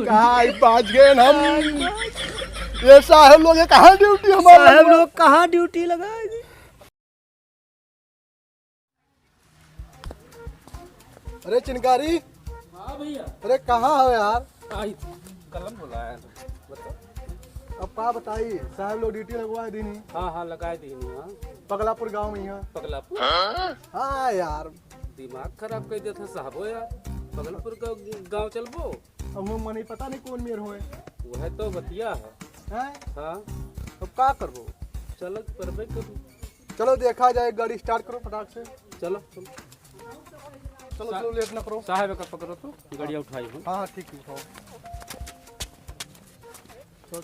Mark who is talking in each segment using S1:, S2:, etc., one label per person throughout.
S1: कहाँ पहुँच गए हम। ये साहब लोग ये कहाँ ड्यूटी हमारा,
S2: साहब लोग कहाँ ड्यूटी लगाएगी।
S1: अरे चिनकारी।
S3: हाँ भैया।
S1: अरे कहाँ हो यार।
S3: कलम बुलाया बताओ।
S1: अब क्या बताइए, साहब लोग ड्यूटी लगवाए दिन ही।
S3: हाँ हाँ लगाए दी। हाँ
S1: पगलापुर गांव में यहाँ।
S3: पगलापुर।
S1: हाँ यार
S3: दिमाग खराब कर दिया था साहबो यार। पगलापुर का गाँव चलबो।
S1: अब हम मनी पता नहीं कौन मेर हुए
S3: वह तो बतिया है।
S1: हैं।
S3: हाँ
S1: अब क्या करबो।
S3: चलो परबे करूँ।
S1: चलो देखा जाए, गाड़ी स्टार्ट करो फटाक से।
S3: चलो चलो
S1: चलो चलो लेट ना करो।
S3: साहब का पकड़ो तो गाड़िया उठाई हूँ।
S1: हाँ ठीक है हो। चलो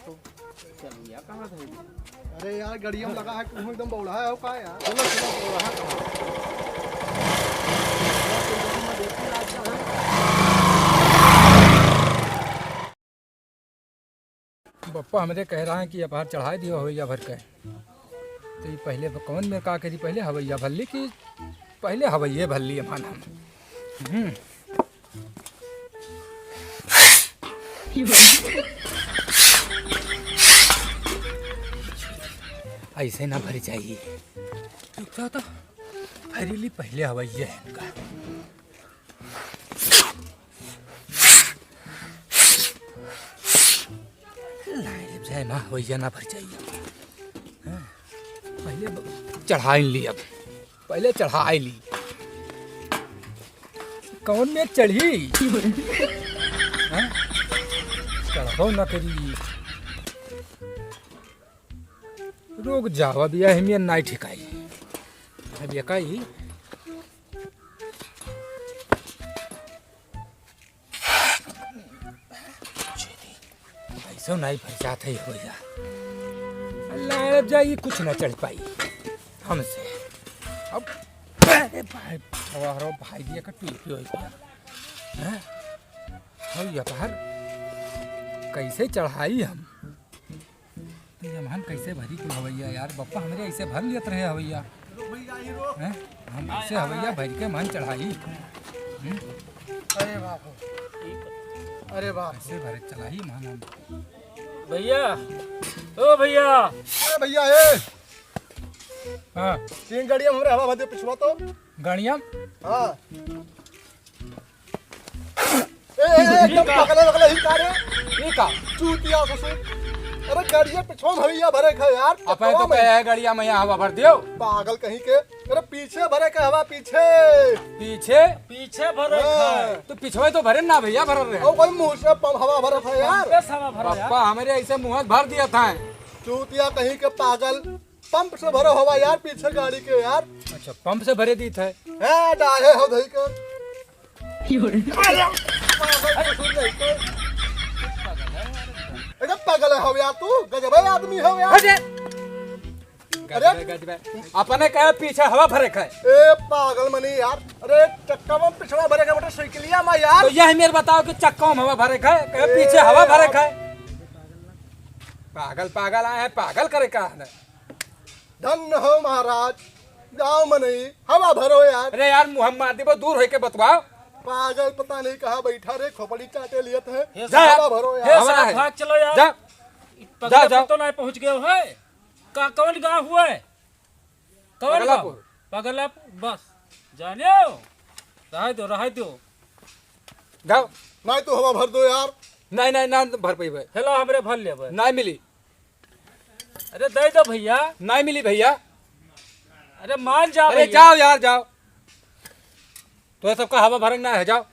S3: चलो यार कहाँ थे।
S1: अरे यार गाड़िया में लगा है, तुम एकदम बौड़ा है का यार। चलो चलो वहाँ
S4: पप्पा हमरे कह रहा है कि अब चढ़ा दियो हवैया भर के। तो ये पहले कौन में का करी, पहले हवैया भल्ली की पहले हवैये भल्ली माना। ऐसे ना भरी चाहिए। तो भरीली पहले हवैया है इनका। जय माँ हवैया ना भर चाहिए। पहले चढ़ा ली, अब पहले चढ़ा ली। कौन में चढ़ी चढ़ो न करी। रुक जाओ अब यह हमें नहीं ठिकाई। अब ये कही ऐसा नहीं भर जाते हो जा। अल्लाह जाइए कुछ न चढ़ पाई हमसे। अब अरे भाई भाई दिया का टूटी हो गया है बाहर। कैसे चढ़ाई हम कैसे भरी तू हवैया यार। बप्पा हमरे ऐसे भर लेत रहे हवैया हैं। हम ऐसे हवैया भर के मन चढ़ाई।
S1: अरे बाप अरे बाप
S4: ऐसे भरे चलाई मान हम।
S3: भैया ओ भैया।
S1: अरे भैया ए
S4: हाँ
S1: तीन गाड़ियां हमरे हवा भर पिछवा तो
S4: गाड़ियाँ।
S1: हाँ एकदम पकड़े ही का रे।
S4: ये का
S1: चूतिया ससुर। अरे गाड़ियां पिछवा भैया भरे खा यार।
S4: अपन तो कहे है गाड़ियाँ में हवा भर दियो।
S1: पागल कहीं के। अरे पीछे भरे का हवा पीछे
S4: पीछे
S3: पीछे भरे
S4: तो पिछवे तो भरे ना भैया भर रहे।
S1: और कोई मुंह से हवा भरा था यार।
S4: पप्पा हमारे ऐसे मुँह भर दिया था।
S1: चूतिया कहीं के पागल। पंप से भरो हवा यार पीछे गाड़ी के यार।
S4: अच्छा पंप से भरे दी थे।
S1: डाहे हो धई कर। एकदम पागल है हो यार तू। गजब है आदमी हो यार।
S4: अरे अपने कहे पीछे हवा भरे खाए।
S1: ए पागल मनी यार। अरे चक्का में पिछवा भरे का मोटरसाइकिलिया में यार।
S4: तो यह मेरे बताओ कि चक्का में हवा भरे खाए, कहे पीछे हवा भरे खाए। पागल पागल आए हैं, पागल करे का है।
S1: धन्य हो महाराज। गाँव में नहीं हवा भरो यार।
S4: अरे यार मुँह मार दी दूर हो के बतवाओ।
S1: पागल पता नहीं कहाँ बैठा रे, खोपड़ी चाटे लिए थे।
S4: जा
S1: हवा भरो यार।
S3: भाग चलो यार।
S4: जा जा
S3: तो नहीं पहुंच गए है। का कौन गाँव हुआ है। कौन गाँव पगलापुर। बस जाने रह दो
S4: जाओ।
S1: नहीं तो हवा भर दो यार।
S4: नहीं नहीं ना भर पाई।
S3: हेलो हमरे भर ले।
S4: नहीं मिली।
S3: अरे दे दो भैया।
S4: नहीं मिली भैया।
S3: अरे मान जाओ।
S4: अरे जाओ यार जाओ। तो सबका हवा भरना है जाओ।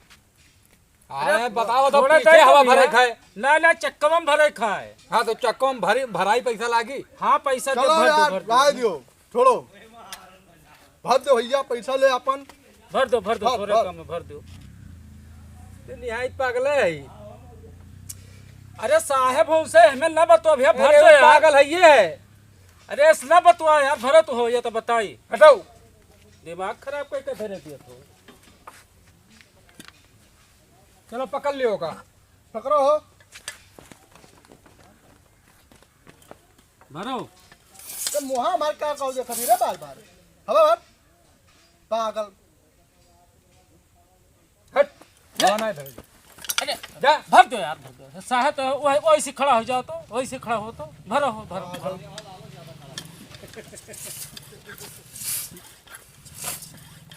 S4: अरे बताओ तो पीछे हवा भरे खाए।
S3: ना चक्का में भरे खाए।
S4: हाँ तो चक्का में भराई पैसा लागी।
S3: हाँ पैसा दे।
S1: चलो यार ला दियो। छोड़ो भर दो भैया पैसा ले अपन।
S3: भर दो थोड़े कम भर दो।
S4: निहायत पागल है।
S3: अरे साहेब हो उसे हमें न बतो भैया भर दो यार।
S4: पागल है ये है।
S3: अरे न बतवा यार भरो तो हो ये तो बताई।
S4: हटाओ
S3: दिमाग खराब करके धरे दिया तो।
S4: चलो पकड़ लियो का।
S1: पकड़ो हो।
S3: भरो
S1: तो मुहा मार का कहो देखा रे बार बार। हवा भर पागल।
S4: हट। नहीं
S3: अरे
S4: जा
S3: भर दो यार, भर दो साहब। तो वही से खड़ा हो जाओ, तो वही से खड़ा हो, तो भरो हो, भरो।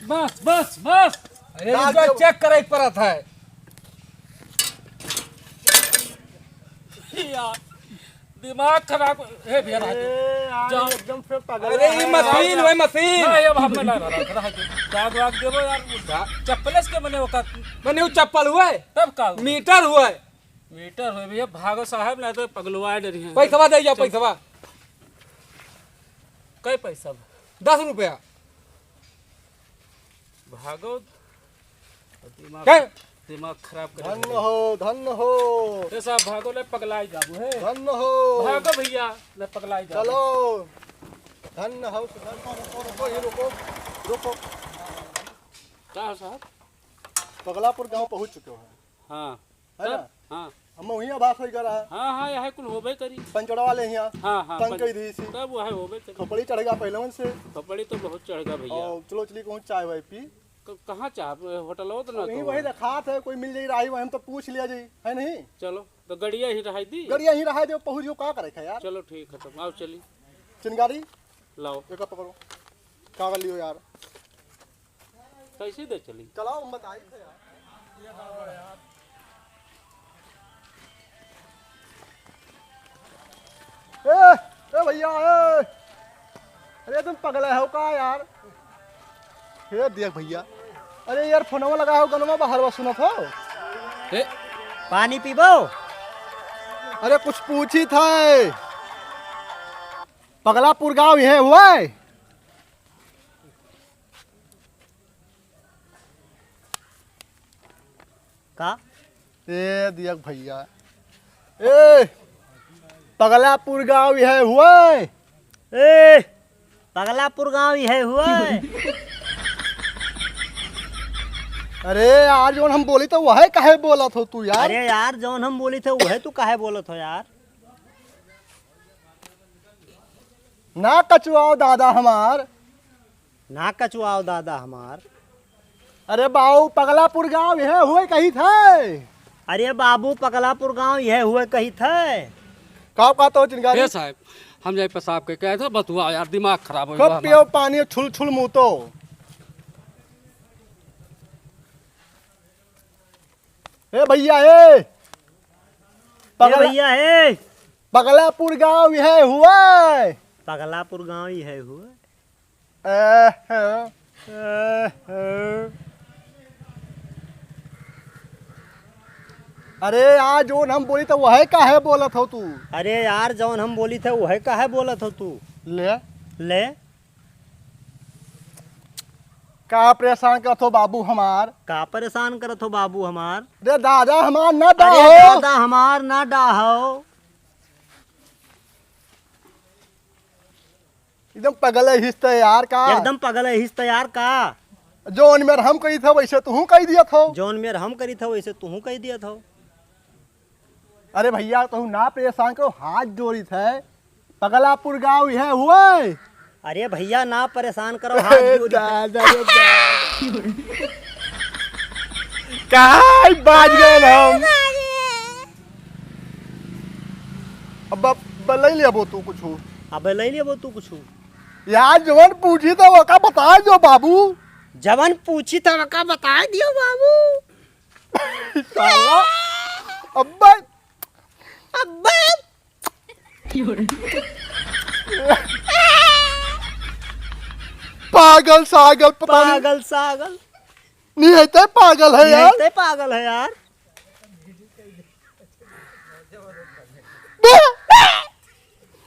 S3: बस बस बस।
S4: अरे इनको चेक करे पड़त है
S3: यार दिमाग खराब है भैया। जाओ
S1: एकदम से पागल।
S4: अरे ये मशीन वही मशीन
S3: ना, ये भाग में ना रहा है। दाग वाग देबो यार, चप्पलेस के बने होगा
S4: बने वो चप्पल हुआ है
S3: तब का
S4: मीटर हुआ है
S3: मीटर हो भैया। भागो साहब, ना तो पगलवा डरी है।
S4: पैसा दे जाओ पैसा
S3: कई पैसा
S4: 10 रुपया
S3: भागो।
S4: क्या?
S3: दिमाग खराब कर
S1: धन हो
S3: ये साहब। भागो ले पगलाई जाबो है।
S1: धन हो।
S3: भागो भैया ले पगलाई जाबो।
S1: चलो धन हो। रुको ये रुको रुको।
S3: क्या हो साहब?
S1: पगलापुर गांव पहुंच चुके हैं,
S3: हाँ
S1: है ना?
S3: हाँ
S1: हम वहीं आवास हो गया है।
S3: हाँ हाँ, यह कुल होबे करी।
S1: पंचड़ा वाले यहाँ
S3: हाँ हाँ,
S1: तंग कई दी सी।
S3: तब वह होबे करी।
S1: खपड़ी चढ़ेगा पहलवन से।
S3: कपड़ी तो बहुत चढ़ गया भैया।
S1: और चलो चली कहूँ चाय वाय पी।
S3: कहाँ चाह होटल हो तो ना
S1: वहीं
S3: तो
S1: वही रखा था, कोई मिल जाई रही वही, हम तो पूछ लिया जी, है नहीं?
S3: चलो तो गड़िया ही रहा दी।
S1: गड़िया ही रहा जो पहुंच जो का करे यार।
S3: चलो ठीक है, तुम आओ चली।
S1: चिंगारी
S3: लाओ
S1: एक पकड़ो, कागज लियो यार।
S3: कैसे दे चली?
S1: चलाओ मत आई थे यार। ए भैया ए, अरे तुम पगला हो का यार? हे देख भैया, अरे यार फोनवा लगा हो गनवा बाहर बस सुनत हो।
S2: पानी पीबो।
S1: अरे कुछ पूछी था। पगलापुर गांव ये हुआ है।
S2: का
S1: ए दिया भैया, ए पगलापुर गांव यह हुआ है।
S2: ए पगलापुर गांव यह हुआ है।
S1: अरे यार जो हम बोली तो वह काहे बोलत हो तू यार?
S2: अरे यार जौन हम बोली थे वह तू काहे बोलत हो यार?
S1: ना कचुआओ दादा हमार।
S2: ना कचुआओ दादा हमार।
S1: अरे बाऊ पगलापुर गांव यह हुए कही थे।
S2: अरे बाबू पगलापुर गांव यह हुए कही थे।
S1: का तो चिंगारी
S3: साहब हम जाए पेशाब के कहे थे, बतुआ यार दिमाग खराब हो
S1: खूब पियो पानी छुल छुल मुँह तो। ए भैया ए
S2: भैया है
S1: पगलापुर गांव यह हुआ है।
S2: पगलापुर गांव यह हुआ।
S1: अरे यार जो हम बोली तो वह काहे बोलत हो तू?
S2: अरे यार जौन हम बोली थे वह काहे बोलत हो तू?
S1: ले
S2: ले
S1: का परेशान करत हो बाबू हमार?
S2: का परेशान करत हो बाबू हमार?
S1: रे दादा हमार ना
S2: अरे
S1: डाहो।
S2: दादा हमार ना डाहो।
S1: एकदम पगले हिस्ते यार का।
S2: एकदम पगल हिस तैयार का।
S1: जोन मेर हम कही था वैसे तू कही दिया था।
S2: जौन मेर हम करी था वैसे तू कह दिया था।
S1: अरे भैया तू ना परेशान करो, हाथ जोड़ी थे। पगलापुर गांव यह हुआ है।
S2: अरे भैया ना परेशान करो, हाथ जोड़ी।
S1: कहाँ बाज गए हम? अब ले लिया वो तू कुछ हो
S2: अबे ले लिया वो तू कुछ।
S1: यार जवन पूछी तो वो का बता जो बाबू।
S2: जवन पूछी था वका बता दियो बाबू।
S1: साला अब्बा
S2: अब्बे
S1: पागल सागल पता नहीं।
S2: पागल सागल
S1: नहीं है तो पागल है यार।
S2: ते पागल है यार।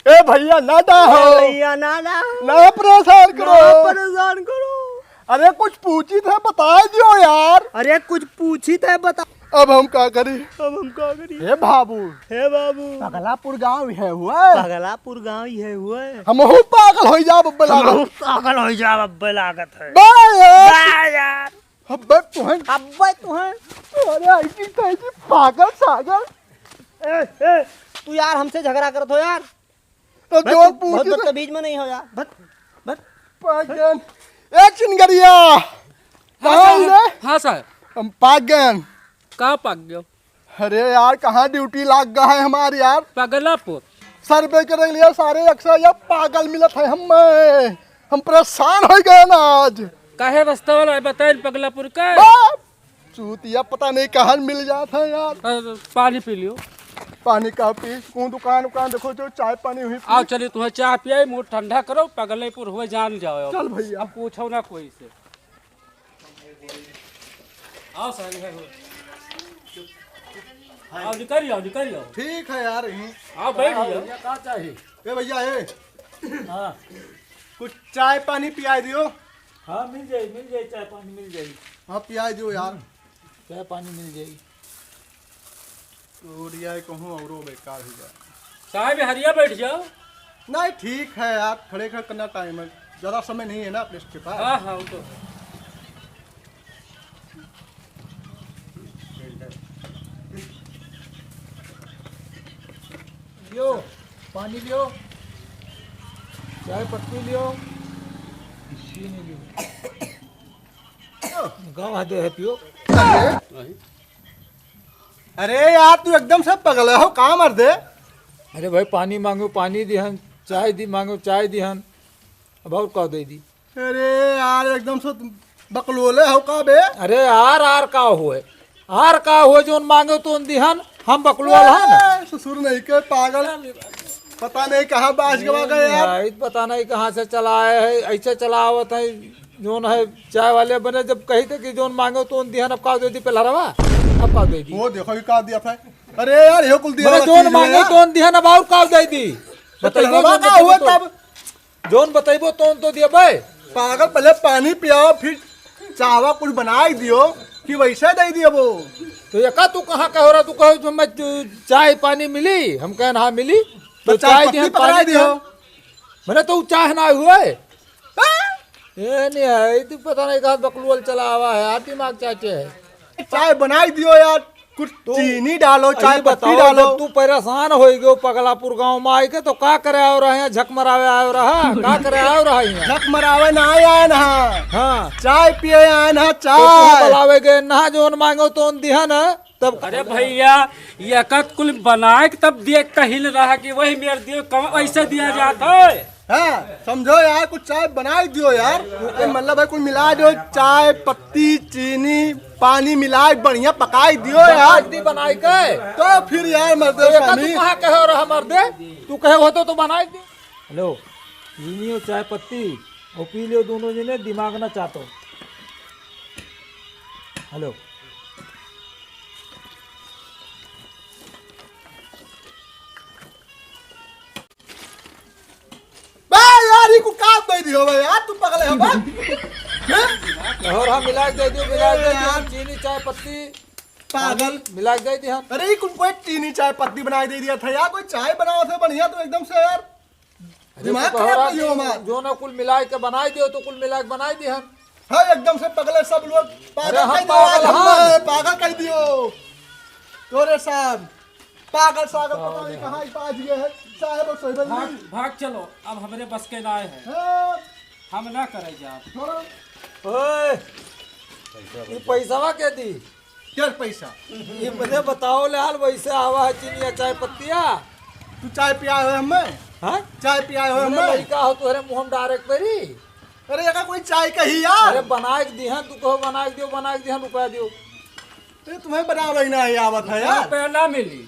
S1: ए भैया ना डाहो,
S2: भैया ना ना
S1: ना परेशान करो।
S2: परेशान करो।
S1: अरे कुछ पूछी थे बता दियो यार।
S2: अरे कुछ पूछी थे बता।
S1: अब हम क्या करें?
S2: अब हम क्या करिए?
S1: हे बाबू
S2: हे बाबू
S1: पगलापुर गांव है हुआ है।
S2: पगलापुर गांव यह हुआ है।
S1: हम पागल हो जा बब्बला।
S2: पागल हो जा अब्बे लागत है।
S1: बाय यार।
S2: बा यार
S1: अब्बे तू है।
S2: अब्बे तू है।
S1: अरे ऐसी तैसी पागल सागल।
S2: ए तू यार हमसे झगड़ा करत हो यार।
S1: तो जो
S2: बहुत
S1: पूछी थे
S2: बदतमीज में नहीं हो यार। बस
S1: पागल। ए चिंगरिया कहाँ है?
S3: हाँ साहब
S1: हम पागल।
S3: कहाँ पाक गयो?
S1: अरे यार कहाँ ड्यूटी लाग गया है हमारी यार।
S3: पगलापुर
S1: सर्वे करने के लिए सारे अक्सर यार पागल मिलत है हम परेशान हो गए ना आज।
S3: काहे रास्ता वाला है बताए पगलापुर का।
S1: चूतिया पता नहीं कहाँ मिल जाता है यार।
S3: पानी पी लियो।
S1: पानी का पी कौन दुकान देखो जो चाय पानी हुई।
S3: आओ चलिए तुम्हें चाय पियाई मुँह ठंडा करो पगलेपुर हुए जान जाओ।
S1: चल भैया
S3: अब पूछो ना कोई से। आओ सानी है आओ निकल आओ।
S1: ठीक है यार यहीं।
S3: आओ बैठ जाओ।
S4: क्या चाहिए?
S1: ए भैया ए
S4: हाँ
S1: कुछ चाय पानी पिया दियो।
S4: हाँ मिल जाए चाय पानी मिल जाएगी।
S1: हाँ पिया दियो यार।
S4: चाय पानी मिल जाएगी।
S1: और यार कहूँ और बेकार हो जाए।
S3: साहब हरिया बैठ जाओ।
S1: नहीं ठीक है यार खड़े करना टाइम है ज्यादा समय नहीं है ना अपने के पास।
S3: हाँ हाँ वो तो
S4: लियो पानी लियो चाय पत्ती लियो चीनी लियो गाँव आते है पियो।
S1: अरे यार तू एकदम से पगल हो कहाँ मर दे।
S4: अरे भाई पानी मांगो पानी दिहन चाय दी मांगो चाय दिहन अब और कह दे दी।
S1: अरे यार एकदम से बकलोले हो का बे।
S4: अरे आर का हो जोन मांगो तो दिहन हम बकलुआ है
S1: ससुर नहीं के पागल पता नहीं कहाँ बाज गवा गए यार।
S4: पता नहीं कहाँ से चला आए है ऐसे चलावत है जोन है चाय वाले बने जब कही थे कि जोन मांगो तो दिहन अब का दे दी पहला रवा अब का दे दी।
S1: वो देखो का दिया था। अरे यार ये कुल दिया
S4: जोन मांगो तो दिहन अब और का दे दी
S1: हुआ तब
S4: जोन बताइबो तो दिया भाई।
S1: पागल पहले पानी पियाओ फिर चावा कुछ बना दियो कि वैसे दे दियो वो।
S4: तो ये का तू कहाँ कह रहा तू कहो मैं चाय पानी मिली हम कहन हाँ मिली तो चाय दिहन पानी दियो मैंने तो चाय ना हुए ये नहीं है तू पता नहीं कहा बकलुअल चला हुआ है आप दिमाग चाहते है।
S1: चाय बनाई दियो यार कुछ चीनी डालो चाय पत्ती डालो।
S4: जब तू परेशान हो गयो पगलापुर गांव में आई के तो का करे आओ रहे हैं झक मरावे आओ रहा का करे आओ रहा है
S1: झक मरावे ना आया ना।
S4: हाँ
S1: चाय पिए आया ना
S4: तो
S1: चाय
S4: बुलावे गए ना जोन मांगो तो दिहन तब।
S3: अरे भैया ये कत कुल बनाए के तब देख कहिल रहा कि वही मेरे दियो कम ऐसे दिया जाता है।
S1: हाँ समझो यार कुछ चाय बना दियो यार मतलब है कुछ मिला दो चाय पत्ती चीनी पानी मिला बढ़िया पकाई दियो यार
S4: बनाई के
S1: तो फिर यार मर्दे स्वामी
S4: कहाँ कहे रहा मर्दे तू कहे हो तो बनाई दे। हेलो चीनी और चाय पत्ती और पी लियो दोनों जने दिमाग ना चाहतो। हेलो
S1: यार ये को का दे दियो भाई यार तू पगले हो बा।
S4: और हम मिला के दे दियो चीनी चाय पत्ती
S1: पागल
S4: मिला के दे दिया।
S1: अरे ये कोई चीनी चाय पत्ती बनाई दे दिया था यार कोई चाय बनाओ थे बढ़िया तो एकदम से यार दिमाग खराब कर दियो हमारा।
S4: जो ना कुल मिला के बनाई दियो तो कुल मिला के बनाई दिया।
S1: हाँ एकदम से पगले सब लोग पागल कर दियो तोरे साहब पागल सागल पता नहीं कहाँ पहुंच गए हैं साहब और सोहेल
S3: भाग
S1: जी।
S3: भाग चलो अब हमारे बस के ना है
S1: हाँ,
S3: हम ना करे जा।
S1: छोड़ो
S4: ओए ये पैसावा के दी
S1: क्या पैसा
S4: ये मुझे बताओ ले हाल वैसे आवा है चीनी या चाय पत्तिया
S1: तू चाय पिया हो हमें
S4: हाँ
S1: चाय पिया हो हमें
S4: लड़का हो तुहरे मुँह डायरेक्ट परी।
S1: अरे ये कोई चाय कही यार।
S4: अरे बनाए के दिहन तू कहो बनाए के दिहन रुपया दियो
S1: ये तुम्हें बनावे ना ही आवत है यार।
S3: पहला मिली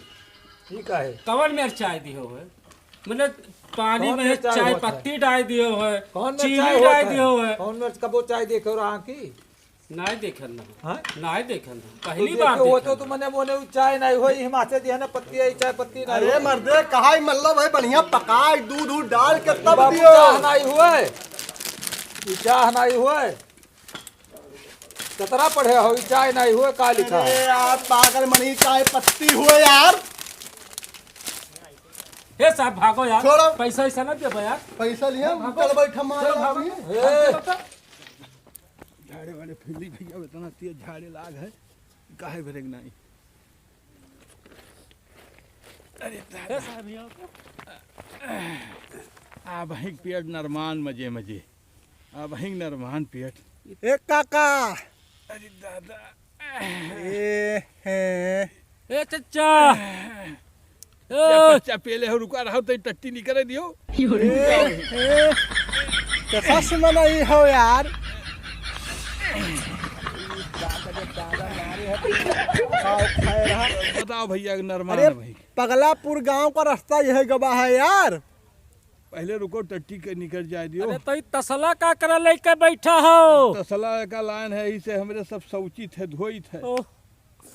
S4: ठीक है
S3: कवन में चाय दियो है मतलब पानी
S4: कौन
S3: में
S4: में चाय
S3: चाय
S4: होता है?
S3: पत्ती डाल दियो है
S4: कौन में
S3: चीनी
S4: चाय
S3: डाल दियो है।
S4: कौन में कबो चाय देखो रहा की
S3: नहीं देखन ना
S4: हाँ
S3: नहीं देखन ना पहली बार
S4: वो
S3: देखन
S4: तो मने मोने चाय नहीं होई हिमाचल दिहन पत्ती है चाय पत्ती नहीं
S1: अरे मर्दे कहा मतलब है बढ़िया पकाए दूध दूध डाल के तब
S4: बाबू
S1: दियो।
S4: चाह नहीं हुए चाह नहीं हुए कतरा पढ़े हो चाय नहीं हुए का लिखा
S1: अरे
S4: है।
S1: यार पागल मनी चाय पत्ती हुए यार।
S3: हे साहब भागो यार
S1: छोड़ो।
S3: पैसा ऐसा ना दे यार।
S1: पैसा लिया कल बैठा मारे
S4: ए,
S5: झाड़े वाले फिरली भैया इतना तेज झाड़े लाग है काहे भरेग नहीं।
S3: हे साहब यहाँ
S5: अब हिंग पेट नरमान मजे मजे अब हिंग नरमान पेट।
S1: एक काका
S5: अरे दादा
S1: ए है
S3: ए चचा
S5: बच्चा पेले हो रुका रहो तो टट्टी निकल दियो।
S1: कैसा सुना नहीं हो यार।
S5: बताओ भैया नरमान
S1: अरे
S5: भाई।
S1: पगलापुर गांव का रास्ता यह गवा है यार।
S5: पहले रुको टट्टी के निकल जाए दियो।
S3: अरे तो तसला का कर लेके बैठा हो।
S5: तसला का लाइन है इसे हमरे सब सौचित है धोइत है।
S3: ओह,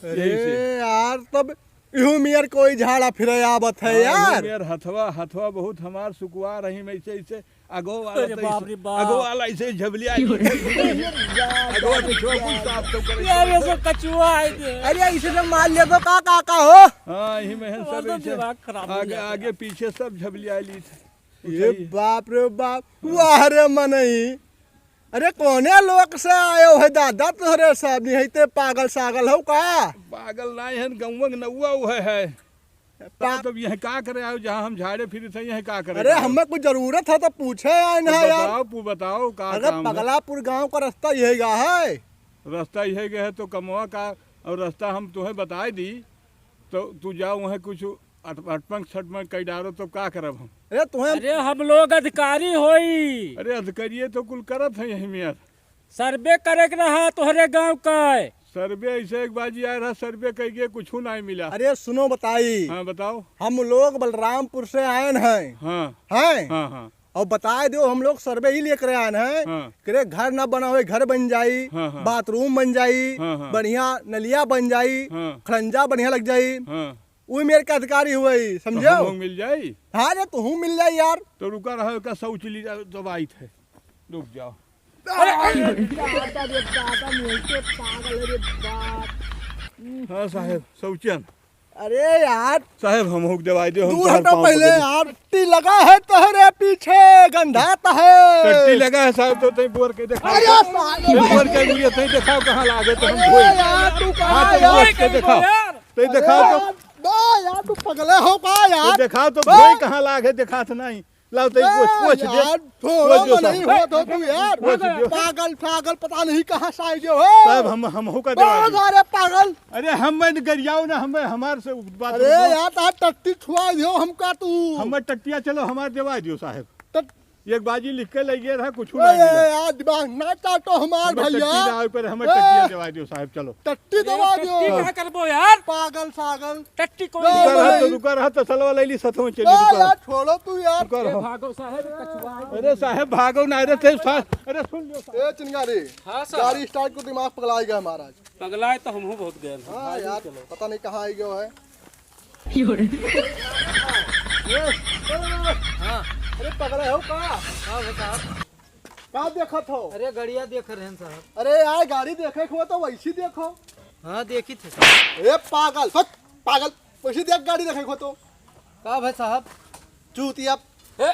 S5: यही से।
S1: अरे यार तब इहू मियर कोई झाड़ा फिरे आवत है यार।
S5: यार हथवा बहुत हमार सुकुआ रही में ऐसे अगो वाला
S3: अरे बाप रे बाप।
S5: अगो वाला ऐसे झबलिया अगो पिछवा कुछ साफ तो करे।
S3: यार ये सब कचुआ है।
S1: अरे इसे जब मार लिया तो का हो।
S5: हां यही में सब
S3: तो
S5: ऐसे
S3: दिमाग खराब हो
S5: आगे
S3: जाता है।
S5: आगे पीछे सब झबलिया ली थे।
S1: ये बाप रे बाप वाह रे मनई। अरे कोने लोग से आयो है दादा तोहरे सब नहीं ते पागल सागल हो का।
S5: पागल नहीं है गौवंग नौवा वो है। तब यह का करे आओ जहाँ हम झाड़े फिरे थे यह का करे।
S1: अरे हमें कुछ जरूरत है तो पूछे आए ना यार।
S5: बताओ का
S1: अगर
S5: काम है?
S1: पगलापुर गांव का रास्ता यही गा है।
S5: रास्ता यह गया है तो कमवा का और रास्ता हम तुम्हें बताए दी तो तू जाओ वहाँ कुछ अटपंग छटपंग कई डारो तो का करब हम।
S1: अरे तुम्हें
S3: अरे हम लोग अधिकारी होई।
S5: अरे अधिकारिये तो कुल करत है यही में।
S3: सर्वे करे के रहा तोहरे गांव का।
S5: सर्वे ऐसे एक बाजी आया रहा सर्वे कही गए कुछ नहीं मिला।
S1: अरे सुनो बताई।
S5: हाँ बताओ।
S1: हम लोग बलरामपुर से आए हैं।
S5: हाँ
S1: हैं
S5: हाँ हाँ
S1: और बताए दो हम लोग सर्वे ही लेकर आए हैं।
S5: हाँ।
S1: करे घर ना बना हुए घर बन जाई।
S5: हाँ, हाँ।
S1: बाथरूम बन जाई।
S5: हाँ, हाँ।
S1: बढ़िया नलिया बन जाई।
S5: हाँ।
S1: खड़ंजा बढ़िया लग जाई।
S5: हाँ
S1: वो मेरे का अधिकारी हुई
S5: तो
S1: समझो।
S5: हम लोग मिल जाई
S1: हाँ रे तू मिल जाए यार।
S5: तो रुका रहा का शौच ली तो आई थे रुक जाओ। हाँ साहेब शौचन
S1: अरे यार
S5: साहेब हम हुक दवाई दे हम
S1: दूर
S5: तोहर
S1: हटो
S5: पाँव
S1: पहले
S5: पकड़ ली।
S1: यार। टट्टी लगा है तोहरे पीछे गंधाता है।
S5: टट्टी लगा है साहब तो तई बोर के दिखाओ।
S1: अरे
S5: तई बोर के लिए तई दिखाओ कहाँ लागे तो हम
S1: अरे
S5: धोई।
S1: यार तू कहाँ
S5: हाँ तो
S1: यार।
S5: बोर के दिखाओ तई
S1: अरे
S5: दिखाओ तो
S1: यार, बा यार तू पगले हो का
S5: तई
S1: यार।
S5: दिखाओ तो
S1: बा।
S5: धोई कहाँ लागे दिखात नहीं। लाओ तई पोछ दे
S1: यार
S5: पोछ दो
S1: थोड़ा नहीं
S5: साहब।
S1: हो तो तू यार
S5: पोछ दो।
S1: पागल पागल पता नहीं कहाँ से आई जो
S5: साहब
S1: हो।
S5: हम हुका
S1: बहुत
S5: दवाई
S1: सारे पागल।
S5: अरे हम मैं गरियाओ ना हमें हमार से बात
S1: अरे यार तार टट्टी छुआ दियो हमका तू।
S5: हमार टट्टिया चलो हमार दवाई दियो साहब।
S1: टट-
S5: एक बाजी लिख के लइए रहा कुछ
S1: ए,
S5: नहीं मिला।
S1: यार दिमाग ना चाटो हमार
S5: हमें टट्टी
S1: भैया।
S5: ना पर हमें
S1: ए,
S5: टट्टिया दवाई दियो साहब चलो।
S1: टट्टी दबा
S3: टट्टी
S1: दियो।
S3: क्या करबो यार।
S1: पागल सागल।
S3: टट्टी कौन
S1: ए,
S5: रुका रहा तो
S1: भाई।
S5: रुका रहा तो सलवा ले ली सतों चली
S1: ए,
S5: रुका रहा।
S1: यार छोड़ो तू यार।
S5: रुका रहा।
S3: भागो साहब कचुआ है।
S5: अरे साहब भागो ना अरे थे अरे सुन लो साहब।
S1: ए चिंगारी
S3: हाँ सर।
S1: गाड़ी स्टार्ट को दिमाग पगला गया महाराज।
S3: पगला है तो हमहू बहुत गए।
S1: हाँ यार पता नहीं कहाँ आई गयो है। अरे पगले हो का का देखत हो।
S2: अरे गड़िया देख रहे हैं साहब।
S1: अरे यार गाड़ी देखे हो तो वैसी देखो।
S2: हाँ देखी थे साहब।
S1: ए पागल पागल वैसी देख गाड़ी देखे हो तो।
S2: का भाई साहब।
S1: चूतिया
S3: ए,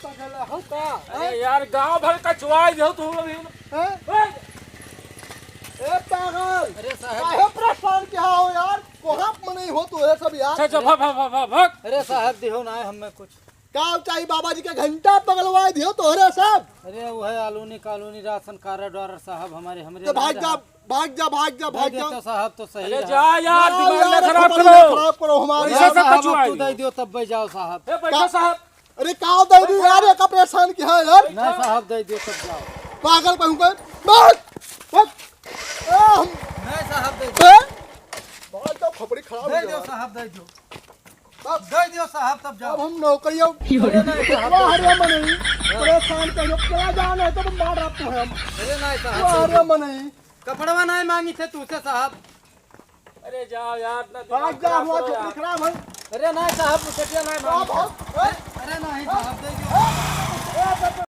S1: पगला हो का।
S3: अरे यार गांव भर कचुआ दो तुम लोग।
S1: हैं? ए पागल
S2: अरे साहब।
S1: काहे परेशान क्या हो यार। कोहा में नहीं हो तू ये सब यार।
S3: अच्छा भाग भाग भाग भाग।
S2: अरे साहब दिहो ना है हमें कुछ।
S1: का चाहिए बाबा जी के घंटा पगलवा दियो तोहरे सब।
S2: अरे वो है आलूनी कालूनी राशन कार्ड वार साहब हमारे हमरे
S1: तो भाग जा भाग जा भाग जा भाग जा।
S2: तो साहब तो सही
S3: अरे
S2: रहा।
S3: जा यार दिमाग
S1: यार,
S3: ना खराब
S1: खबर
S3: करो।
S1: खराब करो हमारी।
S3: पैसा सब
S2: साहब
S3: कचुआ
S2: अब तू
S3: है।
S2: दे दियो तब भाई जाओ साहब।
S3: ए पैसा साहब।
S1: अरे का दे दी यार एक परेशान क्या है यार।
S2: नहीं साहब दे दियो तब जाओ।
S1: पागल कहूं के भाग भाग।
S2: नहीं साहब दे दियो।
S1: बहुत तो खपड़ी खराब
S2: दे
S1: हो
S2: दियो
S1: गया।
S2: साहब दे दियो।
S1: अब
S2: दे दियो साहब तब
S1: अब
S2: जाओ।
S1: हम नौकरियों हरे में नहीं परेशान कहियो चला जाना है तो मार रहा तू है हम।
S2: अरे नहीं साहब।
S1: हरे में नहीं
S2: कपड़वा नहीं मांगी थे तुझसे साहब।
S3: अरे जाओ यार ना दिमाग
S1: भाग जा
S3: खराब
S1: हुआ
S3: करो यार।
S1: खपड़ी खराब है।
S2: अरे नहीं साहब मुझे नहीं मांगी।
S1: भाग
S2: अरे नहीं साहब दे दियो।